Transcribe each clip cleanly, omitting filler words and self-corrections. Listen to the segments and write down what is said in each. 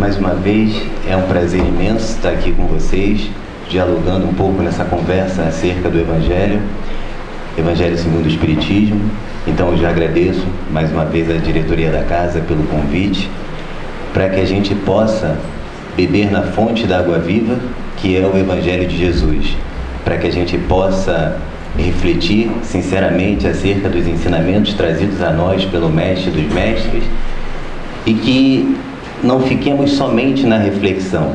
mais uma vez é um prazer imenso estar aqui com vocês, dialogando um pouco nessa conversa acerca do Evangelho segundo o Espiritismo. Então eu já agradeço mais uma vez a diretoria da casa pelo convite, para que a gente possa beber na fonte da água viva, que é o Evangelho de Jesus, para que a gente possa refletir sinceramente acerca dos ensinamentos trazidos a nós pelo Mestre dos Mestres, e que não fiquemos somente na reflexão,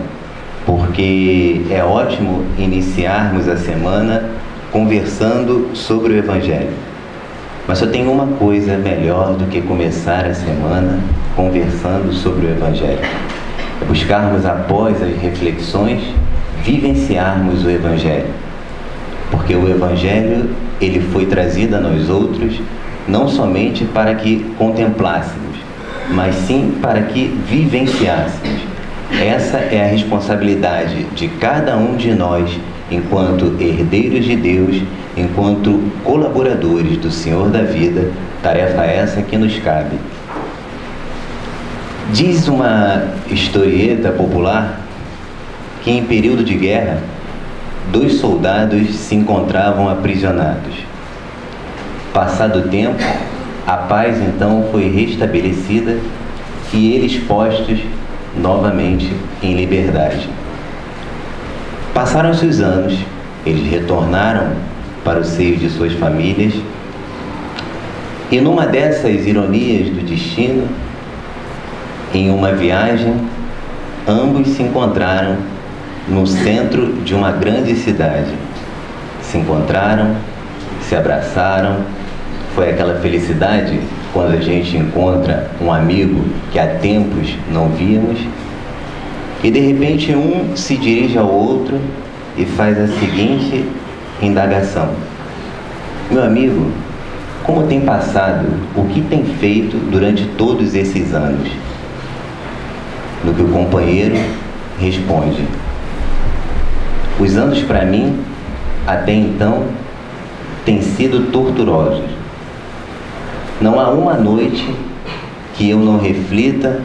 porque é ótimo iniciarmos a semana conversando sobre o Evangelho. Mas só tem uma coisa melhor do que começar a semana conversando sobre o Evangelho: é buscarmos, após as reflexões, vivenciarmos o Evangelho. Porque o Evangelho, ele foi trazido a nós outros não somente para que contemplássemos, mas sim para que vivenciássemos. Essa é a responsabilidade de cada um de nós, enquanto herdeiros de Deus, enquanto colaboradores do Senhor da vida, tarefa essa que nos cabe. Diz uma historieta popular que em período de guerra, 2 soldados se encontravam aprisionados. Passado o tempo, a paz então foi restabelecida e eles postos novamente em liberdade. Passaram-se os anos, eles retornaram para o seio de suas famílias, e numa dessas ironias do destino, em uma viagem, ambos se encontraram no centro de uma grande cidade. Se encontraram, se abraçaram. Foi aquela felicidade quando a gente encontra um amigo que há tempos não víamos, e de repente um se dirige ao outro e faz a seguinte indagação: meu amigo, como tem passado? O que tem feito durante todos esses anos? No que o companheiro responde: os anos para mim, até então, têm sido torturosos. Não há uma noite que eu não reflita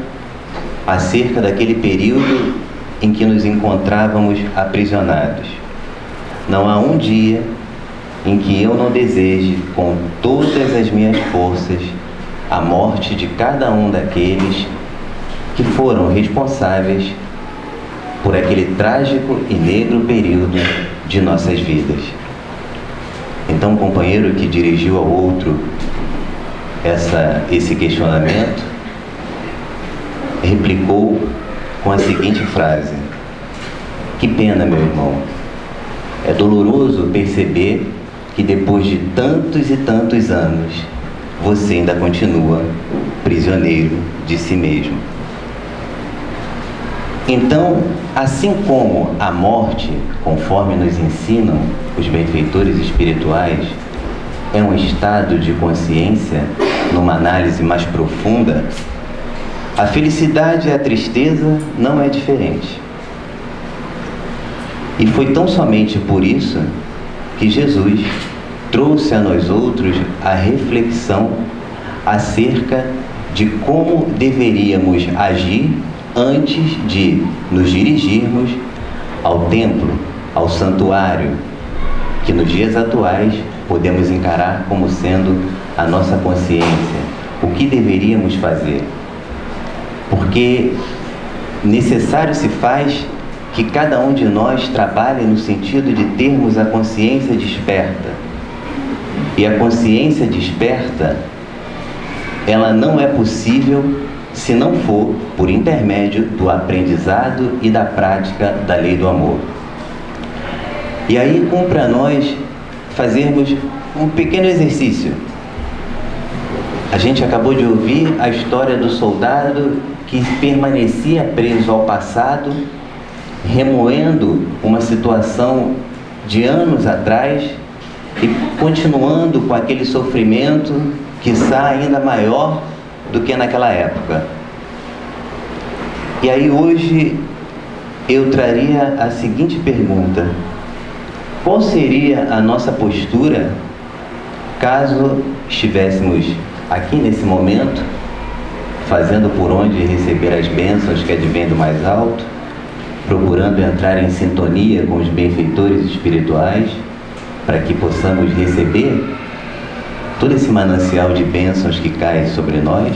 acerca daquele período em que nos encontrávamos aprisionados. Não há um dia em que eu não deseje, com todas as minhas forças, a morte de cada um daqueles que foram responsáveis por aquele trágico e negro período de nossas vidas. Então, o companheiro que dirigiu ao outro esse questionamento replicou com a seguinte frase: que pena, meu irmão. É doloroso perceber que depois de tantos e tantos anos você ainda continua prisioneiro de si mesmo. Então, assim como a morte, conforme nos ensinam os benfeitores espirituais, é um estado de consciência numa análise mais profunda, a felicidade e a tristeza não é diferente. E foi tão somente por isso que Jesus trouxe a nós outros a reflexão acerca de como deveríamos agir antes de nos dirigirmos ao templo, ao santuário, que nos dias atuais podemos encarar como sendo a nossa consciência. O que deveríamos fazer? Porque necessário se faz que cada um de nós trabalhe no sentido de termos a consciência desperta. E a consciência desperta, ela não é possível se não for por intermédio do aprendizado e da prática da lei do amor. E aí cumpre a nós fazermos um pequeno exercício. A gente acabou de ouvir a história do soldado que permanecia preso ao passado, remoendo uma situação de anos atrás e continuando com aquele sofrimento, quiçá ainda maior do que naquela época. E aí hoje eu traria a seguinte pergunta: qual seria a nossa postura caso estivéssemos aqui nesse momento fazendo por onde receber as bênçãos que advêm do mais alto, procurando entrar em sintonia com os benfeitores espirituais, para que possamos receber todo esse manancial de bênçãos que cai sobre nós?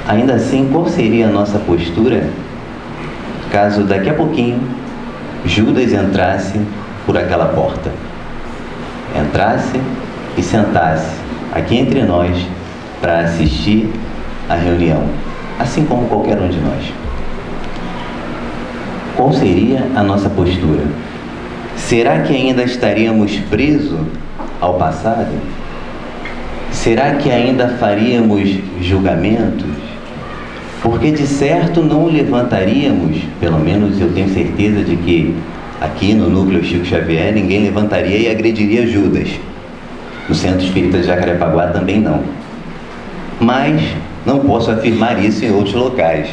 Ainda assim, qual seria a nossa postura caso daqui a pouquinho Judas entrasse por aquela porta? Entrasse e sentasse aqui entre nós para assistir a reunião, assim como qualquer um de nós. Qual seria a nossa postura? Será que ainda estaríamos presos ao passado? Será que ainda faríamos julgamentos? Porque de certo não levantaríamos, pelo menos eu tenho certeza de que aqui no Núcleo Chico Xavier ninguém levantaria e agrediria Judas. No Centro Espírita de Jacarepaguá também não. Mas não posso afirmar isso em outros locais.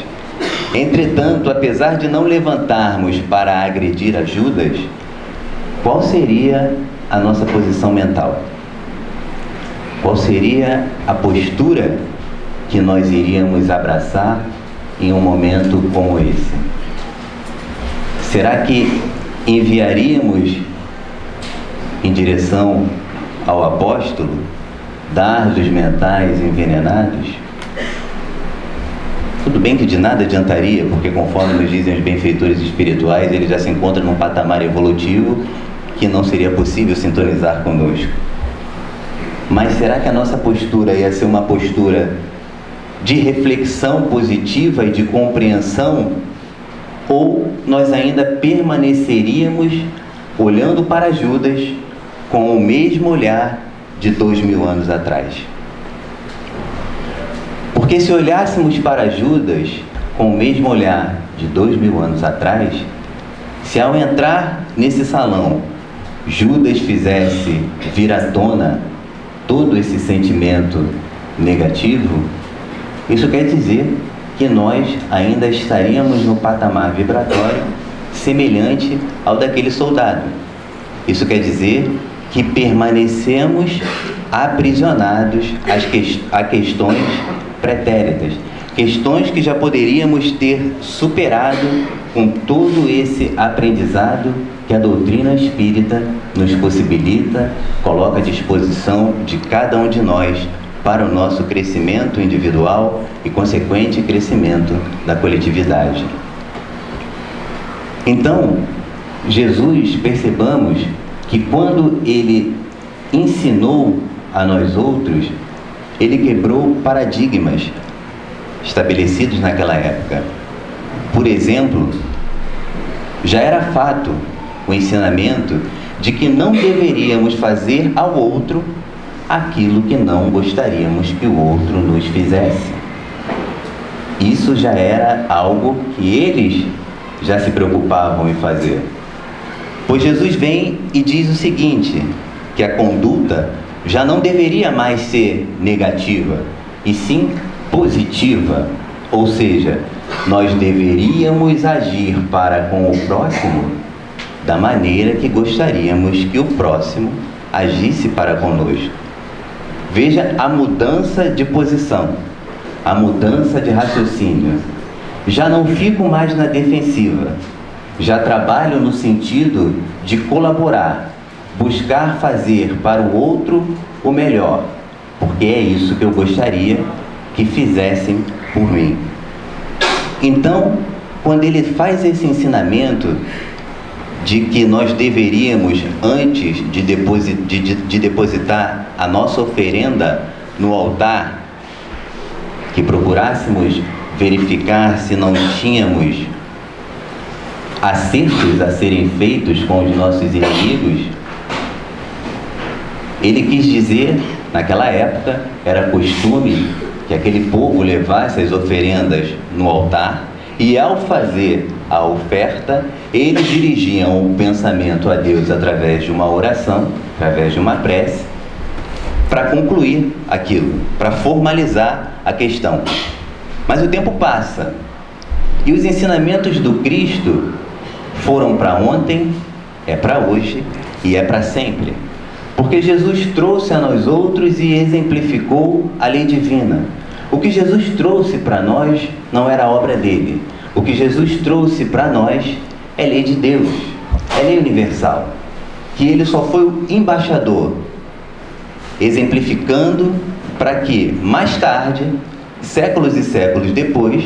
Entretanto, apesar de não levantarmos para agredir a Judas, qual seria a nossa posição mental? Qual seria a postura que nós iríamos abraçar em um momento como esse? Será que enviaríamos em direção ao apóstolo dardos mentais envenenados? Tudo bem que de nada adiantaria, porque conforme nos dizem os benfeitores espirituais, ele já se encontra num patamar evolutivo que não seria possível sintonizar conosco. Mas será que a nossa postura ia ser uma postura de reflexão positiva e de compreensão? Ou nós ainda permaneceríamos olhando para Judas com o mesmo olhar de 2000 anos atrás? Porque se olhássemos para Judas com o mesmo olhar de 2000 anos atrás, se ao entrar nesse salão Judas fizesse vir à tona todo esse sentimento negativo, isso quer dizer que nós ainda estaríamos no patamar vibratório semelhante ao daquele soldado. Isso quer dizer que permanecemos aprisionados a questões pretéritas, questões que já poderíamos ter superado com todo esse aprendizado que a doutrina espírita nos possibilita, coloca à disposição de cada um de nós para o nosso crescimento individual e consequente crescimento da coletividade. Então, Jesus, percebamos que quando ele ensinou a nós outros, ele quebrou paradigmas estabelecidos naquela época. Por exemplo, já era fato o ensinamento de que não deveríamos fazer ao outro aquilo que não gostaríamos que o outro nos fizesse. Isso já era algo que eles já se preocupavam em fazer. Pois Jesus vem e diz o seguinte, que a conduta já não deveria mais ser negativa, e sim positiva. Ou seja, nós deveríamos agir para com o próximo da maneira que gostaríamos que o próximo agisse para conosco. Veja a mudança de posição, a mudança de raciocínio. Já não fico mais na defensiva, já trabalho no sentido de colaborar, buscar fazer para o outro o melhor, porque é isso que eu gostaria que fizessem por mim. Então, quando ele faz esse ensinamento de que nós deveríamos, antes de depositar a nossa oferenda no altar, que procurássemos verificar se não tínhamos acertos a serem feitos com os nossos inimigos, ele quis dizer, naquela época, era costume que aquele povo levasse as oferendas no altar, e ao fazer a oferta, eles dirigiam o pensamento a Deus através de uma oração, através de uma prece, para concluir aquilo, para formalizar a questão. Mas o tempo passa, e os ensinamentos do Cristo foram para ontem, é para hoje e é para sempre. Porque Jesus trouxe a nós outros e exemplificou a lei divina. O que Jesus trouxe para nós não era obra dele. O que Jesus trouxe para nós é lei de Deus, é lei universal, que ele só foi o embaixador, exemplificando para que, mais tarde, séculos e séculos depois,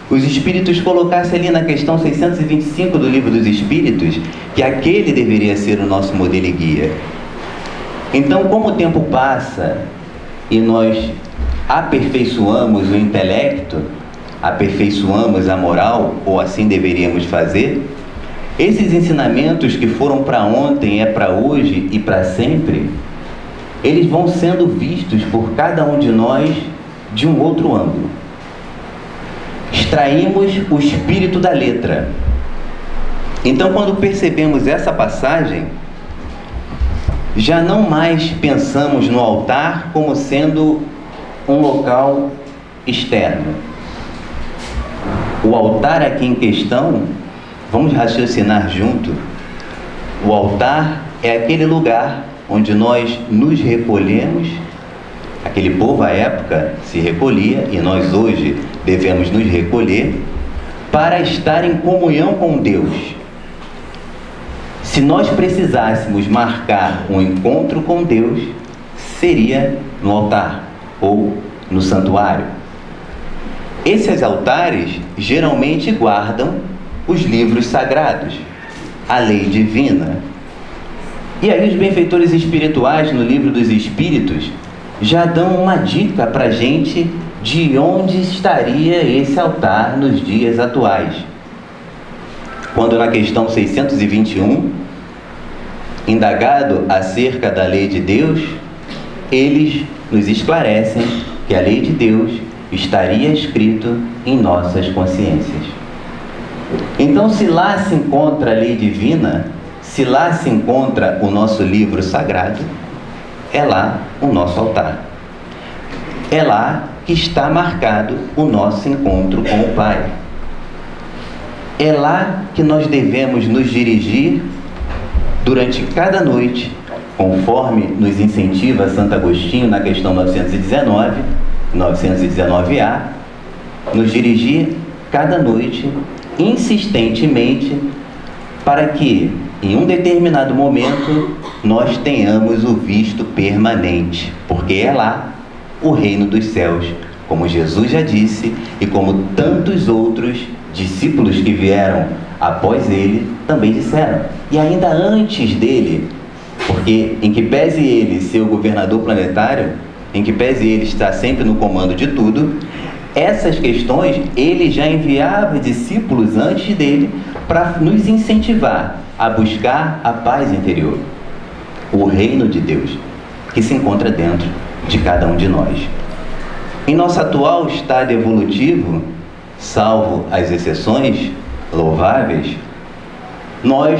os Espíritos colocassem ali na questão 625 do Livro dos Espíritos que aquele deveria ser o nosso modelo e guia. Então, como o tempo passa e nós aperfeiçoamos o intelecto, aperfeiçoamos a moral, ou assim deveríamos fazer, esses ensinamentos que foram para ontem, é para hoje e para sempre, eles vão sendo vistos por cada um de nós de um outro ângulo. Extraímos o espírito da letra. Então, quando percebemos essa passagem, já não mais pensamos no altar como sendo um local externo. O altar aqui em questão, vamos raciocinar junto, o altar é aquele lugar onde nós nos recolhemos. Aquele povo à época se recolhia e nós hoje devemos nos recolher para estar em comunhão com Deus. Se nós precisássemos marcar um encontro com Deus, seria no altar ou no santuário. Esses altares geralmente guardam os livros sagrados, a lei divina. E aí os benfeitores espirituais no Livro dos Espíritos já dão uma dica para a gente de onde estaria esse altar nos dias atuais. Quando na questão 621, indagado acerca da lei de Deus, eles nos esclarecem que a lei de Deus estaria escrito em nossas consciências. Então, se lá se encontra a lei divina, se lá se encontra o nosso livro sagrado, é lá o nosso altar. É lá que está marcado o nosso encontro com o Pai. É lá que nós devemos nos dirigir durante cada noite, conforme nos incentiva Santo Agostinho na questão 919A, nos dirigir cada noite, insistentemente, para que, em um determinado momento, nós tenhamos o visto permanente, porque é lá o reino dos céus, como Jesus já disse e como tantos outros discípulos que vieram após ele também disseram. E ainda antes dele, porque em que pese ele ser o governador planetário, em que pese ele estar sempre no comando de tudo, essas questões ele já enviava discípulos antes dele para nos incentivar a buscar a paz interior, o reino de Deus, que se encontra dentro de cada um de nós. Em nosso atual estado evolutivo, salvo as exceções louváveis, nós,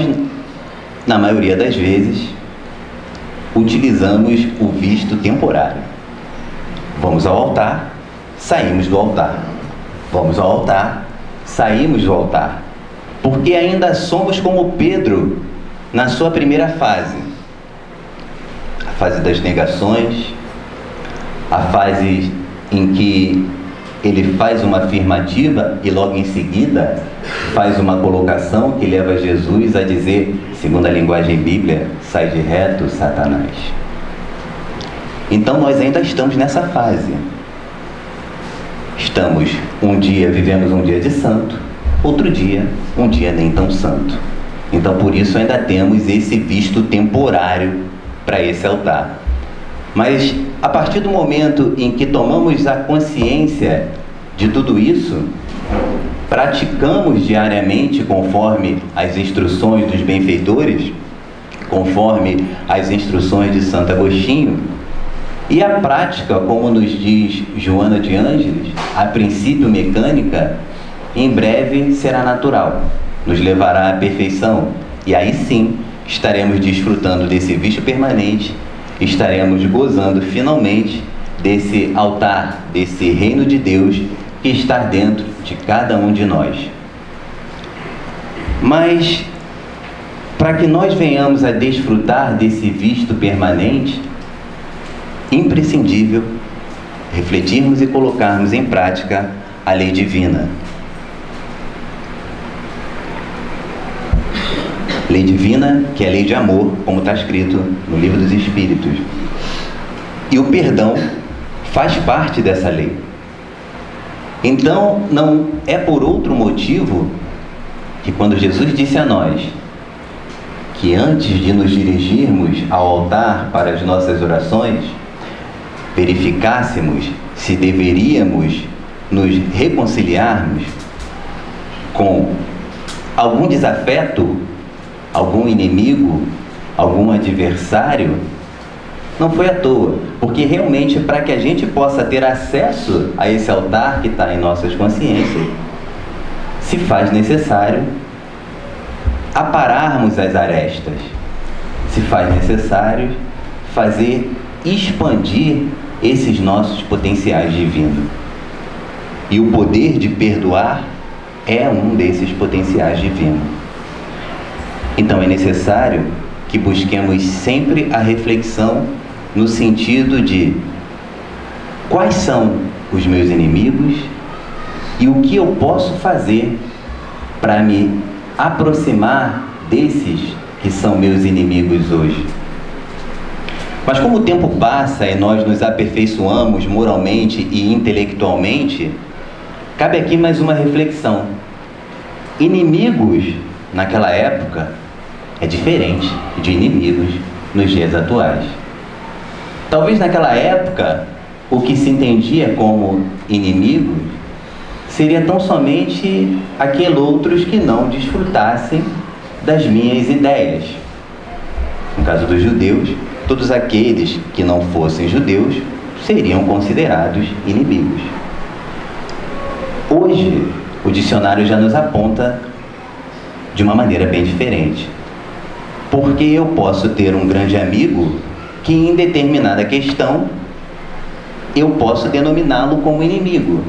na maioria das vezes, utilizamos o visto temporário. Vamos ao altar, saímos do altar. Vamos ao altar, saímos do altar. Porque ainda somos como Pedro na sua primeira fase. A fase das negações, a fase em que ele faz uma afirmativa e logo em seguida faz uma colocação que leva Jesus a dizer, segundo a linguagem bíblica, sai de reto, Satanás. Então nós ainda estamos nessa fase. Estamos, vivemos um dia de santo, outro dia, um dia nem tão santo. Então por isso ainda temos esse visto temporário para esse altar. Mas a partir do momento em que tomamos a consciência de tudo isso, praticamos diariamente conforme as instruções dos benfeitores, conforme as instruções de Santo Agostinho, e a prática, como nos diz Joana de Ângeles, a princípio mecânica, em breve será natural, nos levará à perfeição, e aí sim estaremos desfrutando desse visto permanente, estaremos gozando finalmente desse altar, desse reino de Deus que está dentro de cada um de nós. Mas, para que nós venhamos a desfrutar desse visto permanente, imprescindível refletirmos e colocarmos em prática a lei divina. Lei divina, que é a lei de amor, como está escrito no Livro dos Espíritos. E o perdão faz parte dessa lei. Então, não é por outro motivo que quando Jesus disse a nós que antes de nos dirigirmos ao altar para as nossas orações, verificássemos se deveríamos nos reconciliarmos com algum desafeto, algum inimigo, algum adversário, não foi à toa, porque realmente para que a gente possa ter acesso a esse altar que está em nossas consciências, se faz necessário apararmos as arestas, se faz necessário fazer expandir esses nossos potenciais divinos. E o poder de perdoar é um desses potenciais divinos. Então é necessário que busquemos sempre a reflexão no sentido de quais são os meus inimigos e o que eu posso fazer para me aproximar desses que são meus inimigos hoje. Mas como o tempo passa e nós nos aperfeiçoamos moralmente e intelectualmente, cabe aqui mais uma reflexão. Inimigos naquela época é diferente de inimigos nos dias atuais. Talvez naquela época o que se entendia como inimigos seria tão somente aqueles outros que não desfrutassem das minhas ideias. No caso dos judeus, todos aqueles que não fossem judeus seriam considerados inimigos. Hoje, o dicionário já nos aponta de uma maneira bem diferente. Porque eu posso ter um grande amigo que em determinada questão eu posso denominá-lo como inimigo.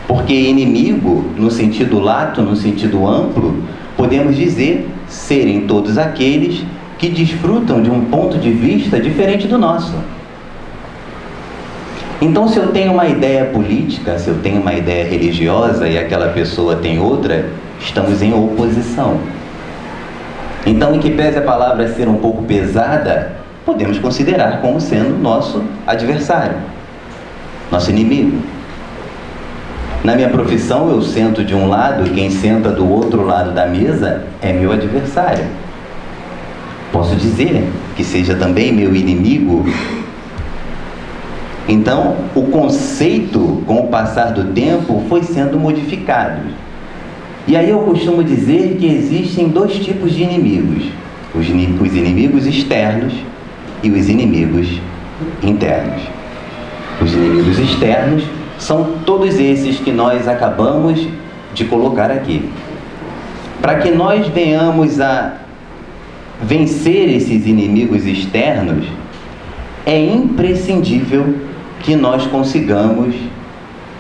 Porque inimigo, no sentido lato, no sentido amplo, podemos dizer serem todos aqueles que desfrutam de um ponto de vista diferente do nosso. Então, se eu tenho uma ideia política, se eu tenho uma ideia religiosa e aquela pessoa tem outra, estamos em oposição. Então, em que pese a palavra ser um pouco pesada, podemos considerar como sendo nosso adversário, nosso inimigo. Na minha profissão, eu sento de um lado, quem senta do outro lado da mesa é meu adversário. Posso dizer que seja também meu inimigo. Então, o conceito, com o passar do tempo, foi sendo modificado. E aí eu costumo dizer que existem dois tipos de inimigos. Os inimigos externos e os inimigos internos. Os inimigos externos são todos esses que nós acabamos de colocar aqui. Para que nós venhamos a vencer esses inimigos externos, é imprescindível que nós consigamos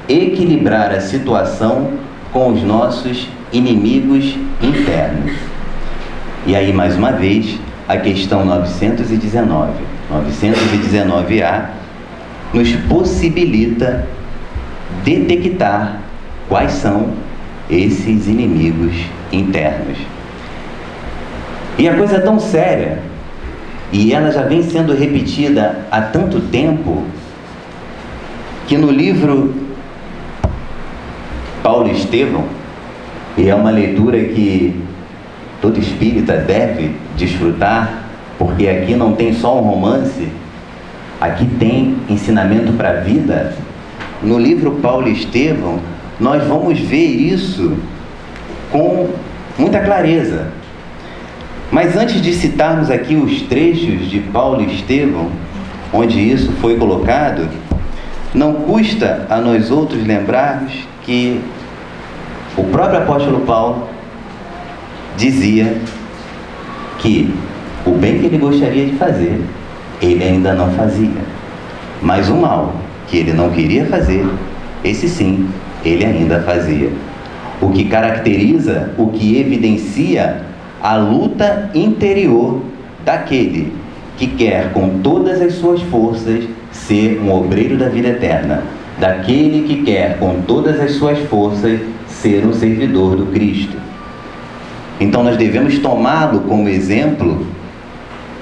equilibrar a situação com os nossos inimigos internos. E aí, mais uma vez, a questão 919. 919A nos possibilita detectar quais são esses inimigos internos. E a coisa é tão séria, e ela já vem sendo repetida há tanto tempo, que no livro Paulo Estevão, e é uma leitura que todo espírita deve desfrutar, porque aqui não tem só um romance, aqui tem ensinamento para a vida. No livro Paulo Estevão, nós vamos ver isso com muita clareza. Mas antes de citarmos aqui os trechos de Paulo Estevão, onde isso foi colocado, não custa a nós outros lembrarmos que o próprio apóstolo Paulo dizia que o bem que ele gostaria de fazer, ele ainda não fazia. Mas o mal que ele não queria fazer, esse sim, ele ainda fazia. O que caracteriza, o que evidencia a luta interior daquele que quer com todas as suas forças ser um obreiro da vida eterna, daquele que quer, com todas as suas forças, ser um servidor do Cristo. Então nós devemos tomá-lo como exemplo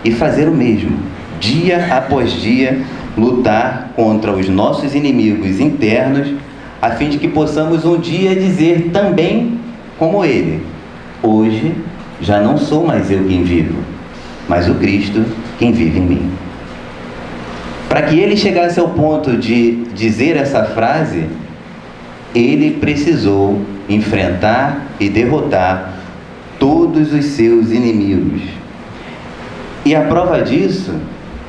e fazer o mesmo, dia após dia, lutar contra os nossos inimigos internos, a fim de que possamos um dia dizer também como ele: hoje já não sou mais eu quem vivo, mas o Cristo quem vive em mim. Para que ele chegasse ao ponto de dizer essa frase, ele precisou enfrentar e derrotar todos os seus inimigos. E a prova disso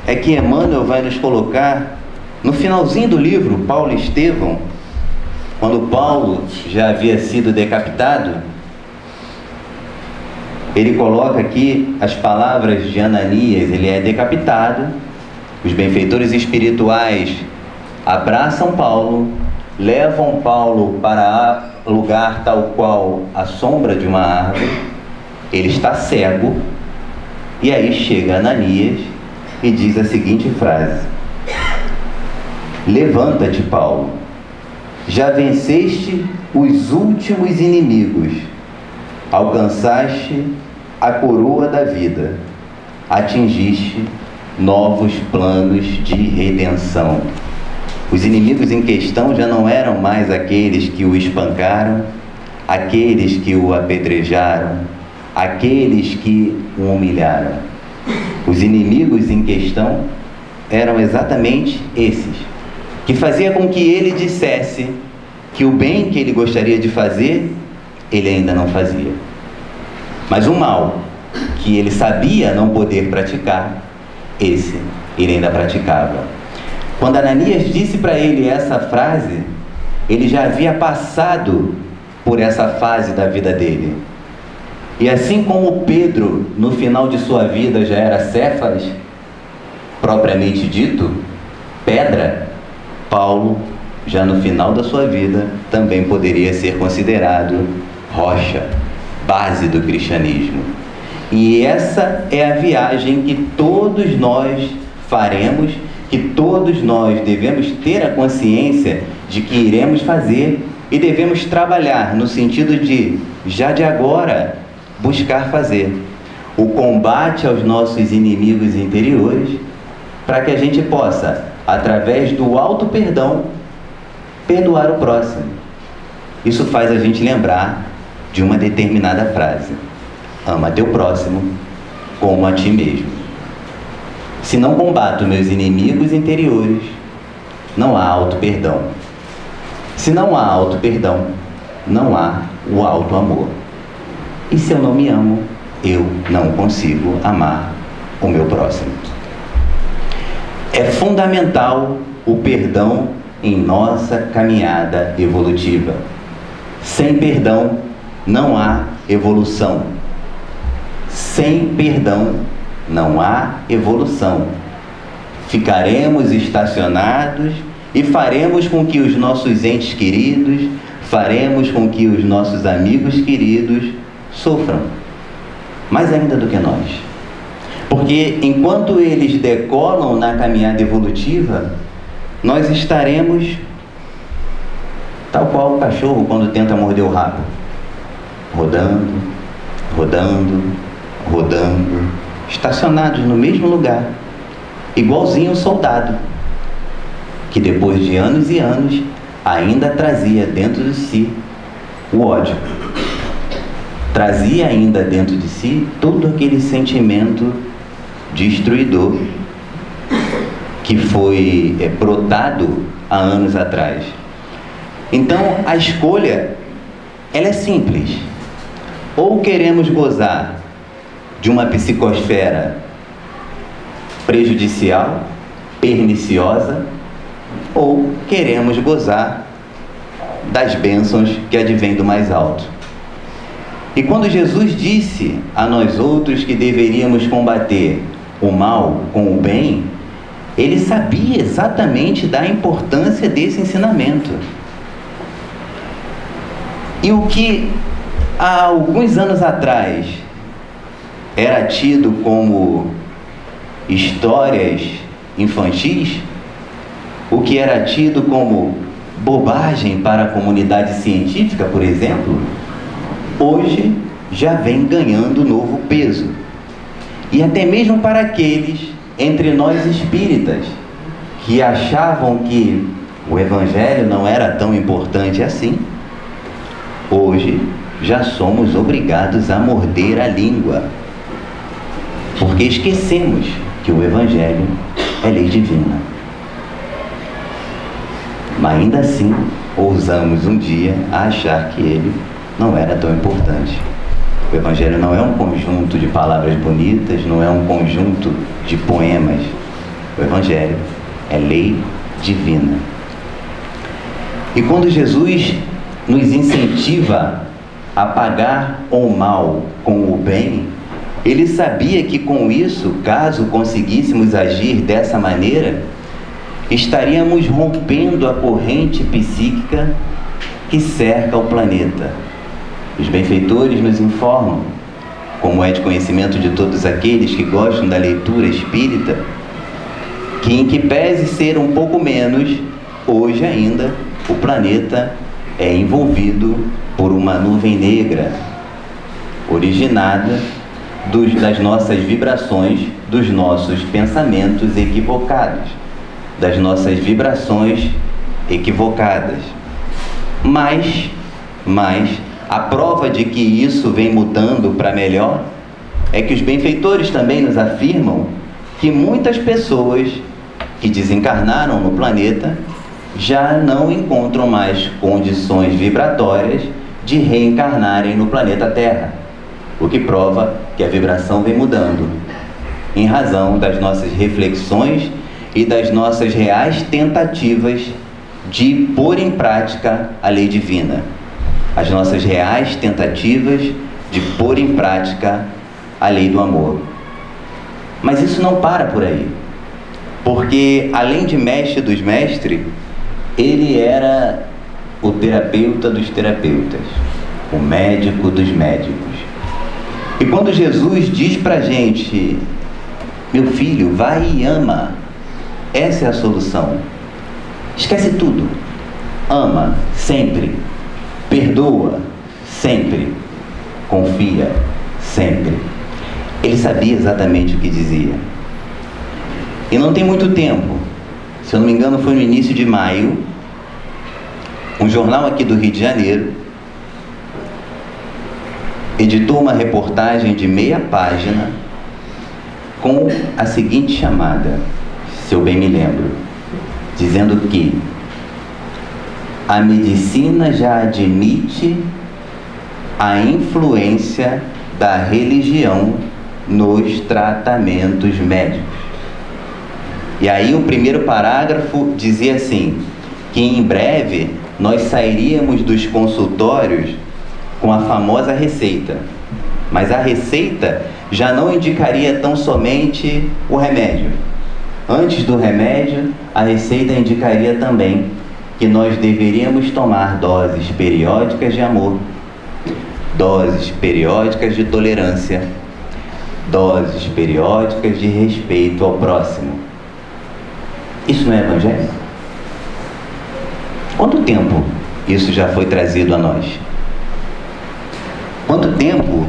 é que Emmanuel vai nos colocar no finalzinho do livro, Paulo e Estevão, quando Paulo já havia sido decapitado. Ele coloca aqui as palavras de Ananias. Ele é decapitado, os benfeitores espirituais abraçam Paulo, levam Paulo para lugar tal qual a sombra de uma árvore. Ele está cego, e aí chega Ananias e diz a seguinte frase: levanta-te, Paulo, já venceste os últimos inimigos, alcançaste a coroa da vida, atingiste novos planos de redenção. Os inimigos em questão já não eram mais aqueles que o espancaram, aqueles que o apedrejaram, aqueles que o humilharam. Os inimigos em questão eram exatamente esses, que fazia com que ele dissesse que o bem que ele gostaria de fazer, ele ainda não fazia. Mas o mal que ele sabia não poder praticar, esse ele ainda praticava. Quando Ananias disse para ele essa frase, ele já havia passado por essa fase da vida dele. E assim como Pedro, no final de sua vida, já era Céfas, propriamente dito, pedra, Paulo, já no final da sua vida, também poderia ser considerado rocha, base do cristianismo. E essa é a viagem que todos nós faremos, que todos nós devemos ter a consciência de que iremos fazer e devemos trabalhar no sentido de, já de agora, buscar fazer o combate aos nossos inimigos interiores, para que a gente possa, através do auto perdão, perdoar o próximo. Isso faz a gente lembrar de uma determinada frase: ama teu próximo como a ti mesmo. Se não combato meus inimigos interiores, não há auto perdão. Se não há auto perdão, não há o auto amor. E se eu não me amo, eu não consigo amar o meu próximo. É fundamental o perdão em nossa caminhada evolutiva. Sem perdão, não há evolução. Sem perdão, não há evolução. Ficaremos estacionados e faremos com que os nossos entes queridos, faremos com que os nossos amigos queridos sofram, mais ainda do que nós. Porque enquanto eles decolam na caminhada evolutiva, nós estaremos tal qual o cachorro quando tenta morder o rabo, rodando, rodando, rodando, estacionados no mesmo lugar, igualzinho um soldado, que depois de anos e anos ainda trazia dentro de si o ódio, trazia ainda dentro de si todo aquele sentimento destruidor que foi brotado há anos atrás. Então a escolha, ela é simples: ou queremos gozar de uma psicosfera prejudicial, perniciosa, ou queremos gozar das bênçãos que advêm do mais alto. E quando Jesus disse a nós outros que deveríamos combater o mal com o bem, ele sabia exatamente da importância desse ensinamento. E o que há alguns anos atrás era tido como histórias infantis, o que era tido como bobagem para a comunidade científica, por exemplo, hoje já vem ganhando novo peso. E até mesmo para aqueles entre nós espíritas que achavam que o Evangelho não era tão importante assim, hoje já somos obrigados a morder a língua, porque esquecemos que o Evangelho é lei divina. Mas ainda assim, ousamos um dia a achar que ele não era tão importante. O Evangelho não é um conjunto de palavras bonitas, não é um conjunto de poemas. O Evangelho é lei divina. E quando Jesus nos incentiva a pagar o mal com o bem, ele sabia que com isso, caso conseguíssemos agir dessa maneira, estaríamos rompendo a corrente psíquica que cerca o planeta. Os benfeitores nos informam, como é de conhecimento de todos aqueles que gostam da leitura espírita, que em que pese ser um pouco menos, hoje ainda o planeta é envolvido por uma nuvem negra, originada das nossas vibrações, dos nossos pensamentos equivocados, das nossas vibrações equivocadas. Mas a prova de que isso vem mudando para melhor é que os benfeitores também nos afirmam que muitas pessoas que desencarnaram no planeta já não encontram mais condições vibratórias de reencarnarem no planeta Terra, o que prova que a vibração vem mudando, em razão das nossas reflexões e das nossas reais tentativas de pôr em prática a lei divina. As nossas reais tentativas de pôr em prática a lei do amor. Mas isso não para por aí, porque além de mestre dos mestres, ele era o terapeuta dos terapeutas, o médico dos médicos. E quando Jesus diz pra gente: meu filho, vai e ama, essa é a solução. Esquece tudo, ama sempre, perdoa sempre, confia sempre. Ele sabia exatamente o que dizia. E não tem muito tempo, se eu não me engano foi no início de maio, um jornal aqui do Rio de Janeiro editou uma reportagem de meia página com a seguinte chamada, se eu bem me lembro, dizendo que a medicina já admite a influência da religião nos tratamentos médicos. E aí o primeiro parágrafo dizia assim, que em breve nós sairíamos dos consultórios com a famosa receita, mas a receita já não indicaria tão somente o remédio. Antes do remédio, a receita indicaria também que nós deveríamos tomar doses periódicas de amor, doses periódicas de tolerância, doses periódicas de respeito ao próximo. Isso não é evangelho? Quanto tempo isso já foi trazido a nós? Quanto tempo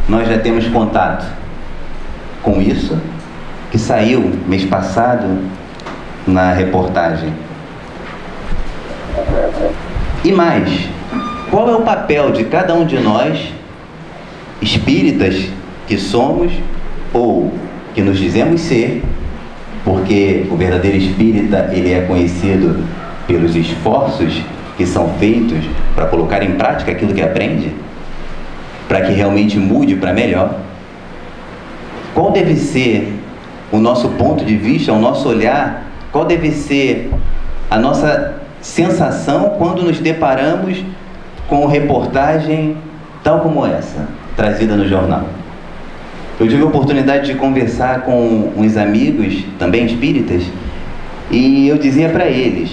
nós já temos contato com isso que saiu mês passado na reportagem? E mais, qual é o papel de cada um de nós, espíritas que somos ou que nos dizemos ser, porque o verdadeiro espírita, ele é conhecido pelos esforços que são feitos para colocar em prática aquilo que aprende, para que realmente mude para melhor. Qual deve ser o nosso ponto de vista, o nosso olhar, qual deve ser a nossa sensação quando nos deparamos com reportagem tal como essa, trazida no jornal? Eu tive a oportunidade de conversar com uns amigos, também espíritas, e eu dizia para eles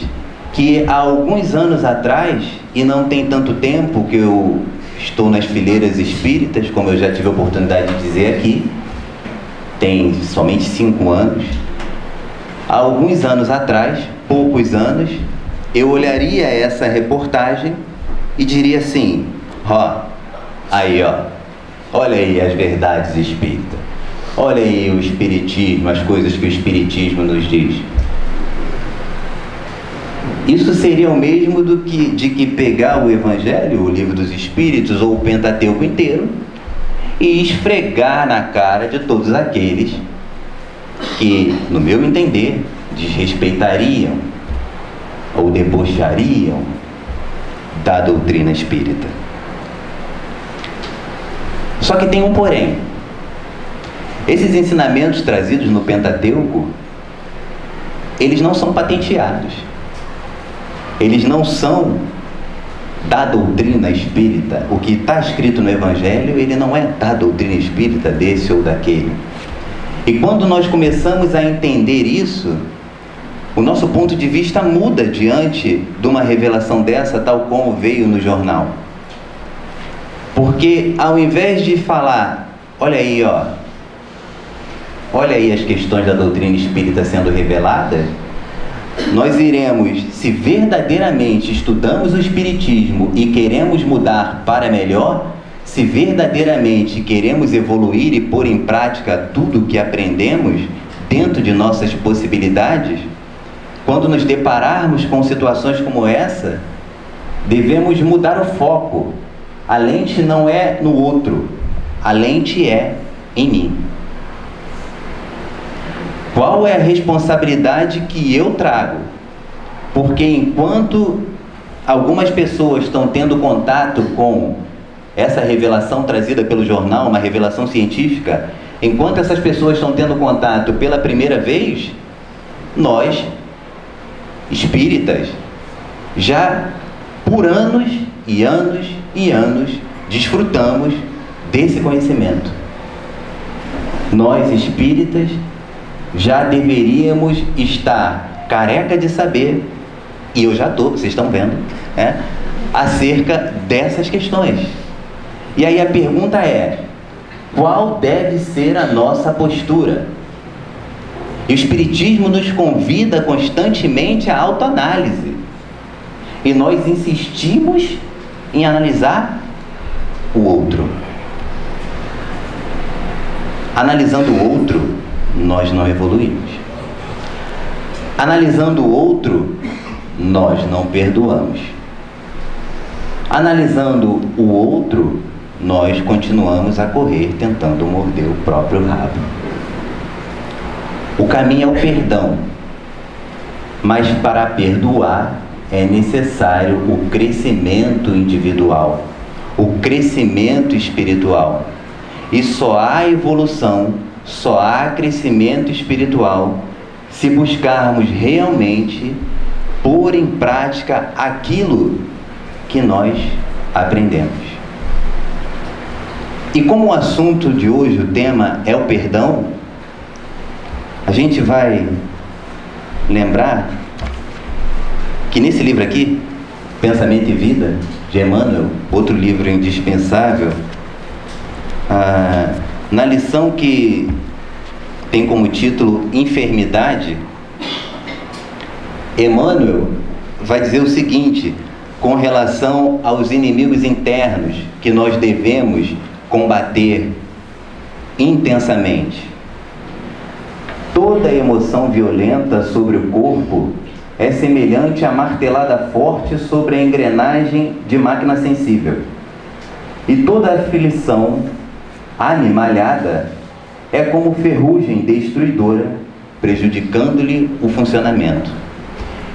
que há alguns anos atrás, e não tem tanto tempo que eu estou nas fileiras espíritas, como eu já tive a oportunidade de dizer aqui, tem somente 5 anos, há alguns anos atrás, poucos anos, eu olharia essa reportagem e diria assim: ó, aí ó, olha aí as verdades espíritas, olha aí o espiritismo, as coisas que o espiritismo nos diz. Isso seria o mesmo de que pegar o Evangelho, o Livro dos Espíritos ou o Pentateuco inteiro e esfregar na cara de todos aqueles que, no meu entender, desrespeitariam ou debochariam da doutrina espírita. Só que tem um porém. Esses ensinamentos trazidos no Pentateuco, eles não são patenteados. Eles não são da doutrina espírita. O que está escrito no Evangelho, ele não é da doutrina espírita desse ou daquele. E quando nós começamos a entender isso, o nosso ponto de vista muda diante de uma revelação dessa, tal como veio no jornal. Porque ao invés de falar, olha aí, ó, olha aí as questões da doutrina espírita sendo reveladas, nós iremos, se verdadeiramente estudamos o Espiritismo e queremos mudar para melhor, se verdadeiramente queremos evoluir e pôr em prática tudo o que aprendemos dentro de nossas possibilidades, quando nos depararmos com situações como essa, devemos mudar o foco. A lente não é no outro, a lente é em mim. Qual é a responsabilidade que eu trago? Porque enquanto algumas pessoas estão tendo contato com essa revelação trazida pelo jornal, uma revelação científica, enquanto essas pessoas estão tendo contato pela primeira vez, nós, espíritas, já por anos e anos e anos desfrutamos desse conhecimento. Nós, espíritas, já deveríamos estar careca de saber, e eu já estou, vocês estão vendo, né, acerca dessas questões. E aí a pergunta é: qual deve ser a nossa postura? E o Espiritismo nos convida constantemente à autoanálise. E nós insistimos em analisar o outro. Analisando o outro, nós não evoluímos. Analisando o outro, nós não perdoamos. Analisando o outro, nós continuamos a correr tentando morder o próprio rabo. O caminho é o perdão, mas para perdoar é necessário o crescimento individual, o crescimento espiritual. E só há evolução, só há crescimento espiritual se buscarmos realmente pôr em prática aquilo que nós aprendemos. E como o assunto de hoje, o tema é o perdão, a gente vai lembrar que nesse livro aqui, Pensamento e Vida, de Emmanuel, outro livro indispensável, na lição que tem como título Enfermidade, Emmanuel vai dizer o seguinte, com relação aos inimigos internos que nós devemos combater intensamente. Toda emoção violenta sobre o corpo é semelhante à martelada forte sobre a engrenagem de máquina sensível. E toda aflição animalhada é como ferrugem destruidora, prejudicando-lhe o funcionamento.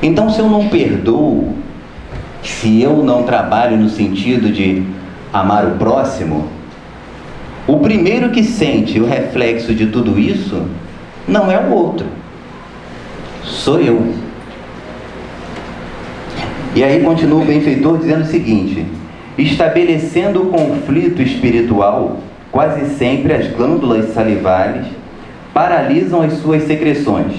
Então, se eu não perdoo, se eu não trabalho no sentido de amar o próximo, o primeiro que sente o reflexo de tudo isso não é o outro, sou eu. E aí continua o benfeitor dizendo o seguinte: estabelecendo o conflito espiritual, quase sempre as glândulas salivares paralisam as suas secreções,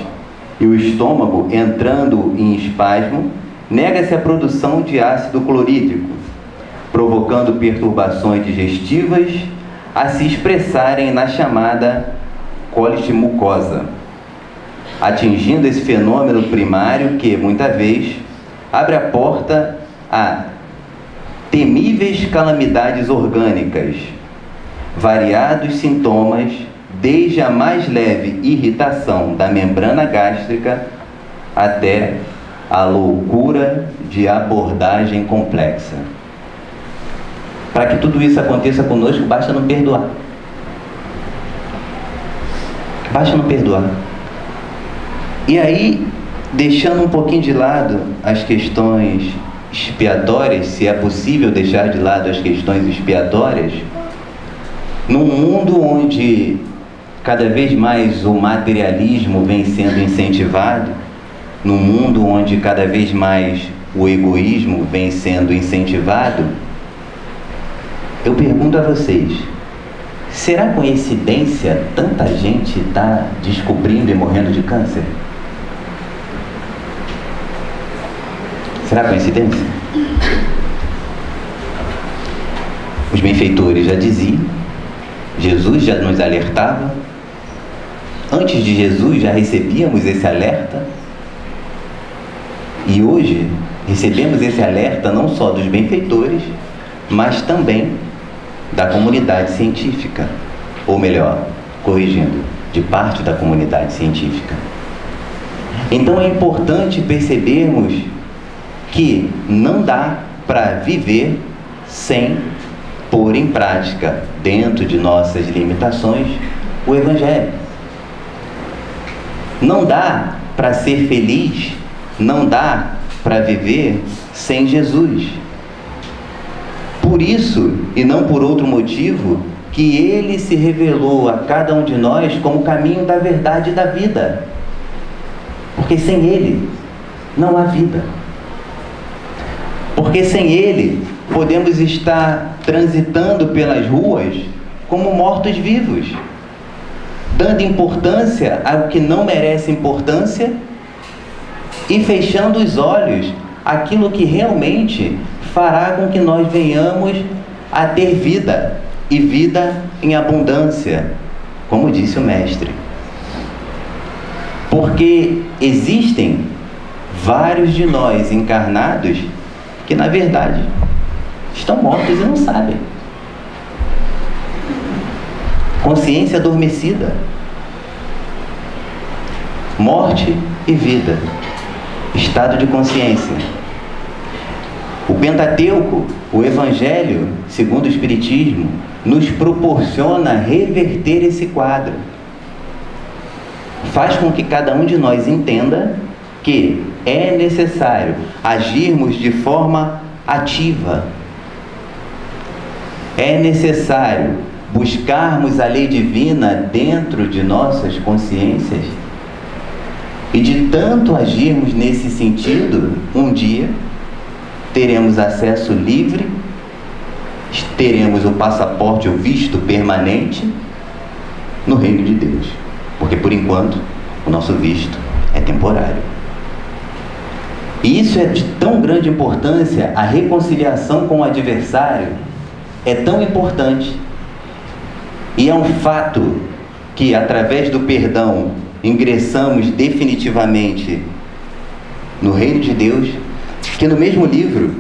e o estômago, entrando em espasmo, nega-se a produção de ácido clorídrico, provocando perturbações digestivas a se expressarem na chamada cólite mucosa. atingindo esse fenômeno primário que, muitas vezes, abre a porta a temíveis calamidades orgânicas, variados sintomas, desde a mais leve irritação da membrana gástrica até a loucura de abordagem complexa. Para que tudo isso aconteça conosco, basta não perdoar. Basta não perdoar. E aí, deixando um pouquinho de lado as questões expiatórias, se é possível deixar de lado as questões expiatórias, num mundo onde cada vez mais o materialismo vem sendo incentivado, num mundo onde cada vez mais o egoísmo vem sendo incentivado, eu pergunto a vocês, será coincidência tanta gente estar descobrindo e morrendo de câncer? Será coincidência? Os benfeitores já diziam, Jesus já nos alertava, antes de Jesus já recebíamos esse alerta, e hoje recebemos esse alerta não só dos benfeitores, mas também da comunidade científica, ou melhor, corrigindo, de parte da comunidade científica. Então é importante percebermos que não dá para viver sem pôr em prática, dentro de nossas limitações, o Evangelho. Não dá para ser feliz, não dá para viver sem Jesus. Por isso, e não por outro motivo, que Ele se revelou a cada um de nós como o caminho da verdade e da vida. Porque sem Ele não há vida. Porque sem Ele podemos estar transitando pelas ruas como mortos-vivos, dando importância ao que não merece importância e fechando os olhos àquilo que realmente fará com que nós venhamos a ter vida, e vida em abundância, como disse o Mestre. Porque existem vários de nós encarnados que, na verdade, estão mortos e não sabem. Consciência adormecida. Morte e vida. Estado de consciência. O Pentateuco, o Evangelho, segundo o Espiritismo, nos proporciona reverter esse quadro. Faz com que cada um de nós entenda que é necessário agirmos de forma ativa. É necessário buscarmos a lei divina dentro de nossas consciências e de tanto agirmos nesse sentido, um dia teremos acesso livre, teremos o passaporte, o visto permanente no reino de Deus. Porque, por enquanto, o nosso visto é temporário. E isso é de tão grande importância, a reconciliação com o adversário é tão importante. E é um fato que, através do perdão, ingressamos definitivamente no reino de Deus, que no mesmo livro,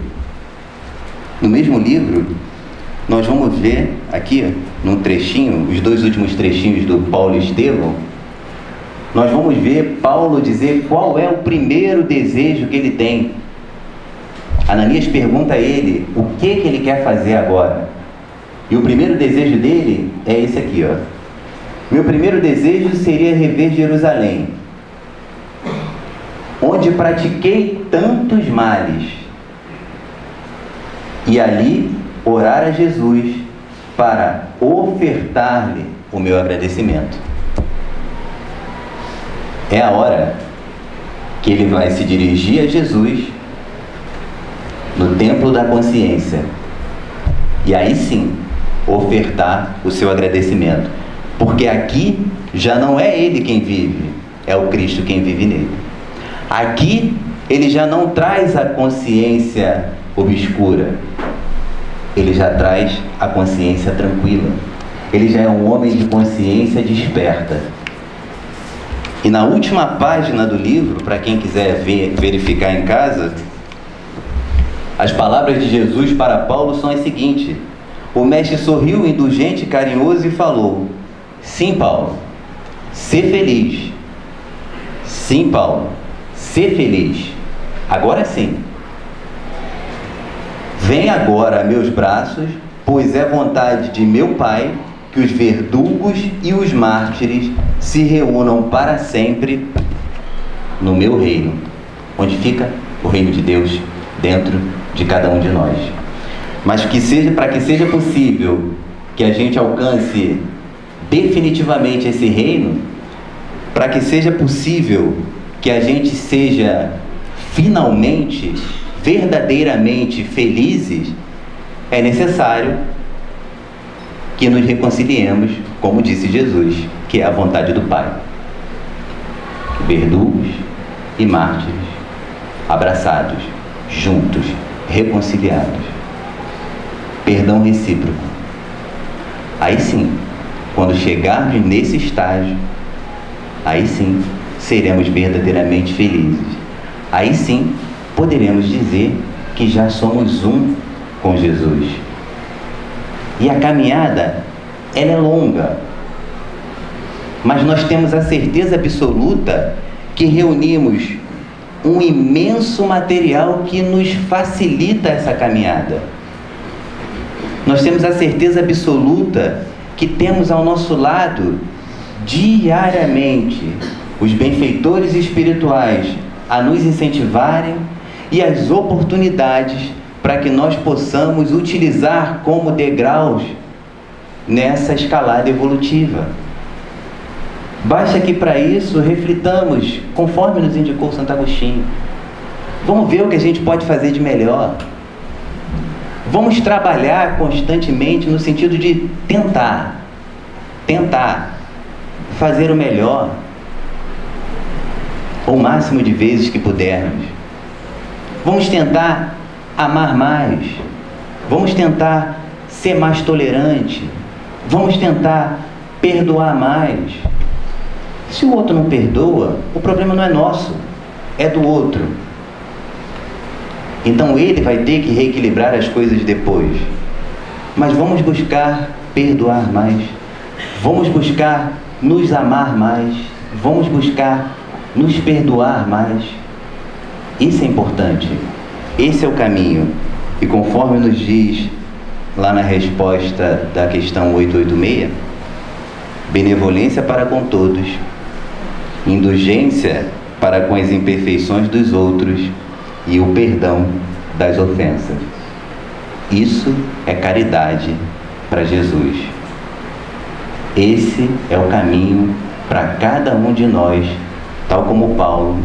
nós vamos ver aqui, num trechinho, os dois últimos trechinhos do Paulo e Estevão, nós vamos ver Paulo dizer qual é o primeiro desejo que ele tem. Ananias pergunta a ele o que ele quer fazer agora. E o primeiro desejo dele é esse aqui, ó. Meu primeiro desejo seria rever Jerusalém, onde pratiquei tantos males, e ali orar a Jesus para ofertar-lhe o meu agradecimento. É a hora que ele vai se dirigir a Jesus no templo da consciência e aí sim ofertar o seu agradecimento, porque aqui já não é ele quem vive, é o Cristo quem vive nele. Aqui ele já não traz a consciência obscura, ele já traz a consciência tranquila, ele já é um homem de consciência desperta. E na última página do livro, para quem quiser verificar em casa, as palavras de Jesus para Paulo são as seguintes: o mestre sorriu, indulgente e carinhoso, e falou: sim, Paulo, ser feliz. Sim, Paulo, ser feliz. Agora sim. Vem agora a meus braços, pois é vontade de meu Pai que os verdugos e os mártires se reúnam para sempre no meu reino. Onde fica o reino de Deus? Dentro de cada um de nós. Mas para que seja possível que a gente alcance definitivamente esse reino, para que seja possível que a gente seja finalmente, verdadeiramente felizes, é necessário que nos reconciliemos, como disse Jesus, que é a vontade do Pai. Verdugos e mártires, abraçados, juntos, reconciliados. Perdão recíproco. Aí sim, quando chegarmos nesse estágio, aí sim seremos verdadeiramente felizes. Aí sim poderemos dizer que já somos um com Jesus. E a caminhada, ela é longa, mas nós temos a certeza absoluta que reunimos um imenso material que nos facilita essa caminhada. Nós temos a certeza absoluta que temos ao nosso lado, diariamente, os benfeitores espirituais a nos incentivarem e as oportunidades para que nós possamos utilizar como degraus nessa escalada evolutiva. Basta que para isso reflitamos, conforme nos indicou Santo Agostinho. Vamos ver o que a gente pode fazer de melhor. Vamos trabalhar constantemente no sentido de tentar fazer o melhor, o máximo de vezes que pudermos. Vamos tentar amar mais, vamos tentar ser mais tolerante, vamos tentar perdoar mais. Se o outro não perdoa, o problema não é nosso, é do outro. Então ele vai ter que reequilibrar as coisas depois. Mas vamos buscar perdoar mais, vamos buscar nos amar mais, vamos buscar nos perdoar mais. Isso é importante. Esse é o caminho. E conforme nos diz lá na resposta da questão 886, benevolência para com todos, indulgência para com as imperfeições dos outros e o perdão das ofensas. Isso é caridade para Jesus. Esse é o caminho para cada um de nós, tal como Paulo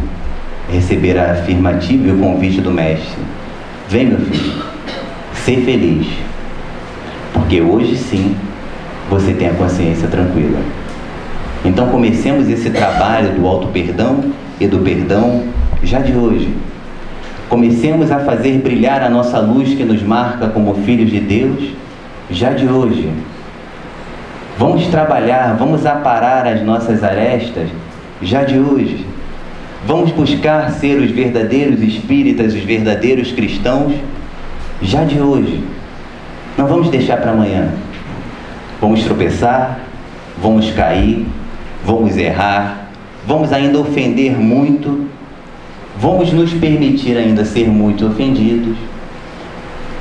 receber a afirmativa e o convite do Mestre: vem, meu filho, ser feliz, porque hoje sim você tem a consciência tranquila. Então comecemos esse trabalho do auto-perdão e do perdão já de hoje. Comecemos a fazer brilhar a nossa luz que nos marca como filhos de Deus já de hoje. Vamos trabalhar, vamos aparar as nossas arestas já de hoje. Vamos buscar ser os verdadeiros espíritas, os verdadeiros cristãos já de hoje. Não vamos deixar para amanhã. Vamos tropeçar, vamos cair, vamos errar, vamos ainda ofender muito, vamos nos permitir ainda ser muito ofendidos.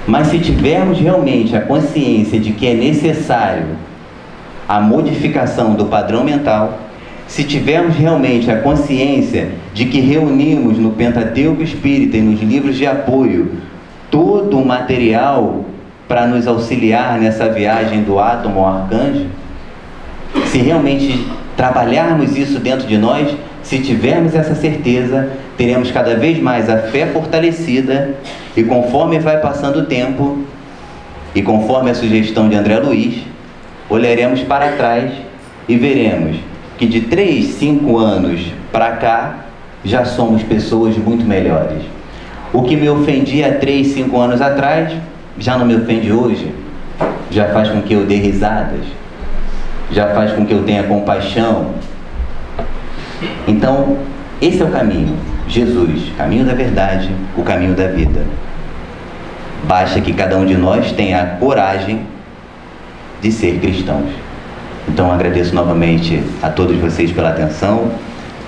Mas se tivermos realmente a consciência de que é necessário a modificação do padrão mental, se tivermos realmente a consciência de que reunimos no Pentateuco Espírita e nos livros de apoio todo o material para nos auxiliar nessa viagem do átomo ao arcanjo, se realmente trabalharmos isso dentro de nós, se tivermos essa certeza, teremos cada vez mais a fé fortalecida, e conforme vai passando o tempo, e conforme a sugestão de André Luiz, olharemos para trás e veremos que de 3, 5 anos para cá, já somos pessoas muito melhores. O que me ofendia há 3, 5 anos atrás, já não me ofende hoje, já faz com que eu dê risadas, já faz com que eu tenha compaixão, Então, esse é o caminho. Jesus, caminho da verdade, o caminho da vida. Basta que cada um de nós tenha a coragem de ser cristãos. Então, agradeço novamente a todos vocês pela atenção,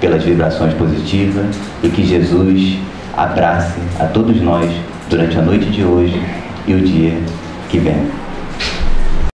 pelas vibrações positivas, e que Jesus abrace a todos nós durante a noite de hoje e o dia que vem.